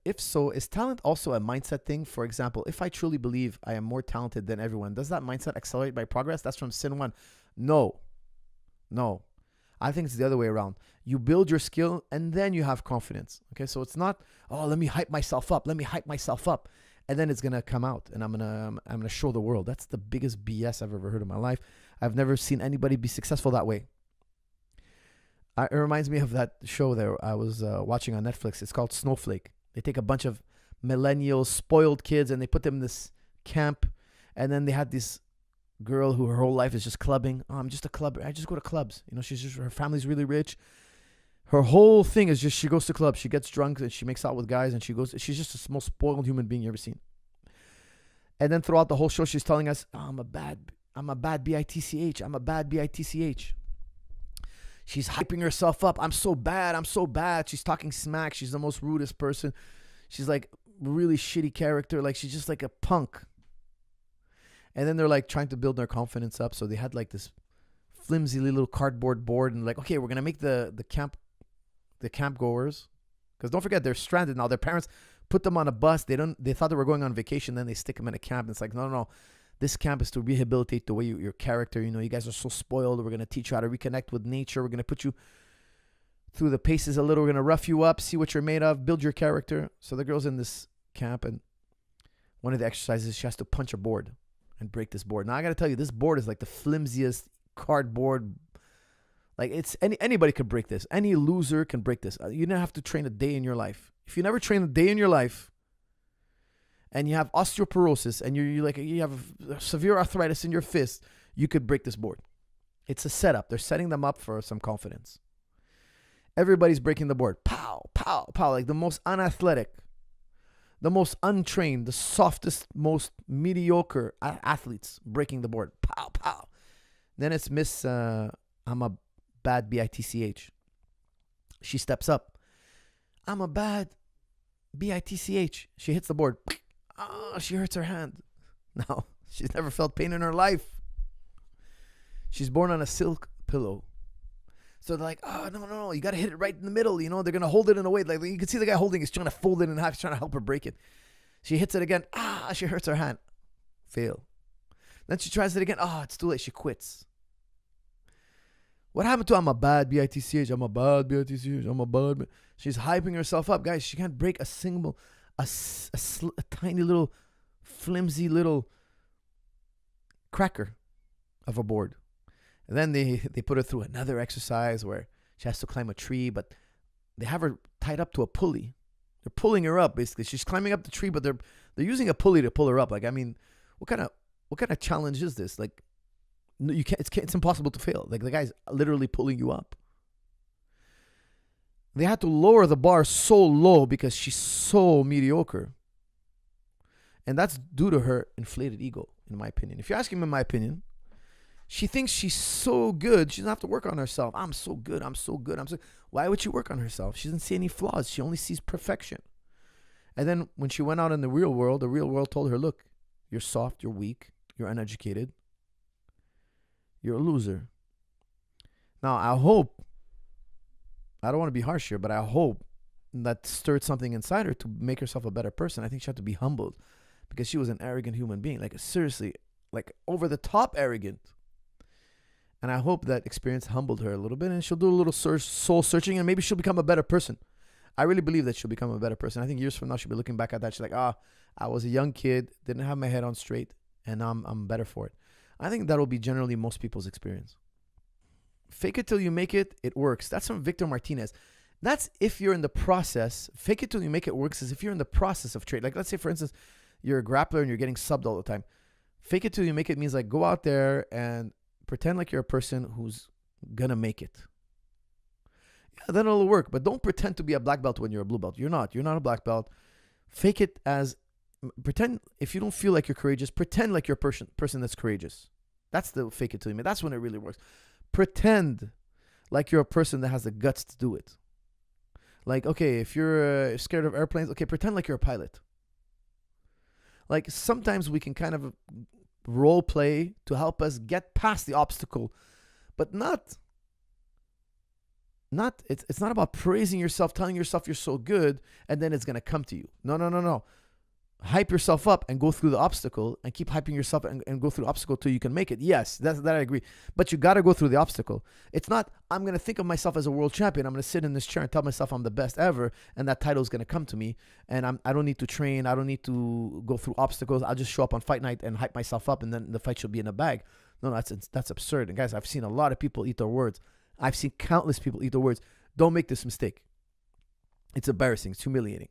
If so, is talent also a mindset thing? For example, if I truly believe I am more talented than everyone, does that mindset accelerate my progress? That's from Sin One. No, no. I think it's the other way around. You build your skill and then you have confidence. Okay, so it's not, oh, let me hype myself up. Let me hype myself up, and then it's gonna come out, and I'm gonna show the world. That's the biggest BS I've ever heard in my life. I've never seen anybody be successful that way. It reminds me of that show that I was watching on Netflix. It's called Snowflake. They take a bunch of millennials, spoiled kids, and they put them in this camp, and then they had this girl who her whole life is just clubbing. Oh, I'm just a clubber. I just go to clubs. She's just, her family's really rich. Her whole thing is just she goes to clubs, she gets drunk, and she makes out with guys, and she's just the most spoiled human being you ever seen. And then throughout the whole show, she's telling us, oh, I'm a bad bitch. I'm a bad bitch. She's hyping herself up. I'm so bad. She's talking smack. She's the most rudest person. She's like really shitty character. Like she's just like a punk. And then they're like trying to build their confidence up. So they had like this flimsy little cardboard board, and like, okay, we're gonna make the camp goers, because don't forget they're stranded now. Their parents put them on a bus. They thought they were going on vacation. Then they stick them in a camp. And it's like, no. This camp is to rehabilitate the way your character. You guys are so spoiled. We're gonna teach you how to reconnect with nature. We're gonna put you through the paces a little. We're gonna rough you up, see what you're made of, build your character. So the girl's in this camp, and one of the exercises, she has to punch a board and break this board. Now I gotta tell you, this board is like the flimsiest cardboard. Like anybody could break this. Any loser can break this. You don't have to train a day in your life. If you never train a day in your life, and you have osteoporosis, and you have severe arthritis in your fist, you could break this board. It's a setup. They're setting them up for some confidence. Everybody's breaking the board. Pow, pow, pow. Like the most unathletic, the most untrained, the softest, most mediocre athletes breaking the board. Pow, pow. Then it's Miss I'm a bad bitch. She steps up. I'm a bad bitch. She hits the board. Oh, she hurts her hand. No, she's never felt pain in her life. She's born on a silk pillow. So they're like, oh, no, you got to hit it right in the middle. They're going to hold it in a way. Like you can see the guy holding is trying to fold it in half. He's trying to help her break it. She hits it again. She hurts her hand. Fail. Then she tries it again. It's too late. She quits. What happened to I'm a bad bitch? I'm a bad bitch. I'm a bad. She's hyping herself up. Guys, she can't break a single, a tiny little, flimsy little cracker of a board. And then they put her through another exercise where she has to climb a tree, but they have her tied up to a pulley. They're pulling her up, basically. She's climbing up the tree, but they're using a pulley to pull her up. Like, I mean, what kind of challenge is this? Like, you can't. It's impossible to fail. Like the guy's literally pulling you up. They had to lower the bar so low because she's so mediocre, and that's due to her inflated ego, in my opinion. If you're asking me my opinion, she thinks she's so good. She doesn't have to work on herself. I'm so good. Why would she work on herself? She doesn't see any flaws. She only sees perfection. And then when she went out in the real world told her, look, you're soft, you're weak, you're uneducated, you're a loser. Now, I don't want to be harsh here, but I hope that stirred something inside her to make herself a better person. I think she had to be humbled because she was an arrogant human being. Like, seriously, like over the top arrogant. And I hope that experience humbled her a little bit, and she'll do a little soul searching, and maybe she'll become a better person. I really believe that she'll become a better person. I think years from now, she'll be looking back at that. She's like, I was a young kid, didn't have my head on straight, and now I'm better for it. I think that'll be generally most people's experience. Fake it till you make it, it works. That's from Victor Martinez. That's if you're in the process. Fake it till you make it works is if you're in the process of trade. Like, let's say, for instance, you're a grappler and you're getting subbed all the time. Fake it till you make it means like go out there and pretend like you're a person who's gonna make it. Yeah, then it'll work. But don't pretend to be a black belt when you're a blue belt. You're not. You're not a black belt. Fake it as pretend. If you don't feel like you're courageous, pretend like you're a person that's courageous. That's the fake it till you make. That's when it really works. Pretend like you're a person that has the guts to do it. Like, okay, if you're scared of airplanes, okay, pretend like you're a pilot. Like, sometimes we can kind of role play to help us get past the obstacle, but not It's not about praising yourself, telling yourself you're so good, and then it's gonna come to you. No, no, no, no. Hype yourself up and go through the obstacle, and keep hyping yourself and go through the obstacle till you can make it. Yes, that I agree. But you gotta go through the obstacle. It's not, I'm gonna think of myself as a world champion. I'm gonna sit in this chair and tell myself I'm the best ever, and that title is gonna come to me. And I don't need to train. I don't need to go through obstacles. I'll just show up on fight night and hype myself up, and then the fight should be in a bag. No, that's absurd. And guys, I've seen a lot of people eat their words. I've seen countless people eat their words. Don't make this mistake. It's embarrassing. It's humiliating.